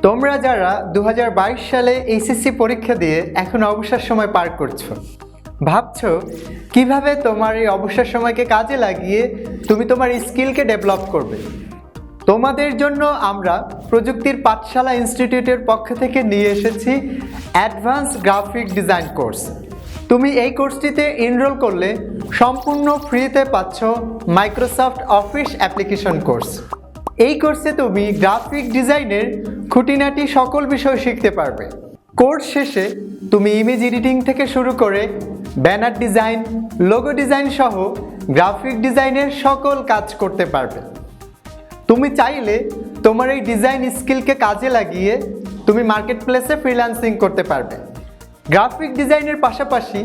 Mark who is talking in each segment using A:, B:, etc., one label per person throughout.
A: তোমরা যারা 2022 সালে এইচএসসি পরীক্ষা দিয়ে এখন অবসর সময় পার করছো, ভাবছো কিভাবে তোমার এই অবসর সময়কে কাজে লাগিয়ে তুমি তোমার স্কিলকে ডেভেলপ করবে। তোমাদের জন্য আমরা প্রযুক্তির পাঠশালা ইনস্টিটিউটের পক্ষ থেকে নিয়ে এসেছি অ্যাডভান্স গ্রাফিক ডিজাইন কোর্স। তুমি এই কোর্সটিতে এনরোল করলে সম্পূর্ণ ফ্রিতে পাচ্ছ মাইক্রোসফট অফিস অ্যাপ্লিকেশন কোর্স। এই কোর্সে তুমি গ্রাফিক ডিজাইনের খুঁটিনাটি সকল বিষয় শিখতে পারবে। কোর্স শেষে তুমি ইমেজ এডিটিং থেকে শুরু করে ব্যানার ডিজাইন, লোগো ডিজাইন সহ গ্রাফিক ডিজাইনের সকল কাজ করতে পারবে। তুমি চাইলে তোমার এই ডিজাইন স্কিলকে কাজে লাগিয়ে তুমি মার্কেট প্লেসে ফ্রিল্যান্সিং করতে পারবে। গ্রাফিক ডিজাইনের পাশাপাশি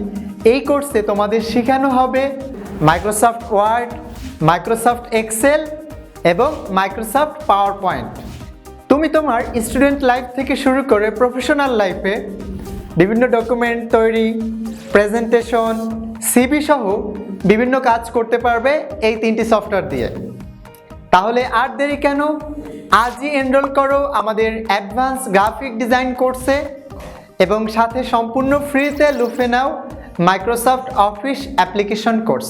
A: এই কোর্সে তোমাদের শেখানো হবে মাইক্রোসফট ওয়ার্ড, মাইক্রোসফট এক্সেল এবং মাইক্রোসফট পাওয়ার পয়েন্ট। তুমি তোমার স্টুডেন্ট লাইফ থেকে শুরু করে প্রফেশনাল লাইফে বিভিন্ন ডকুমেন্ট তৈরি, প্রেজেন্টেশন, সিভি সহ বিভিন্ন কাজ করতে পারবে এই 3টি সফটওয়্যার দিয়ে। তাহলে আর দেরি কেন, আজই এনরোল করো আমাদের অ্যাডভান্স গ্রাফিক ডিজাইন কোর্সে এবং সাথে সম্পূর্ণ ফ্রিতে লুফে নাও মাইক্রোসফট অফিস অ্যাপ্লিকেশন কোর্স।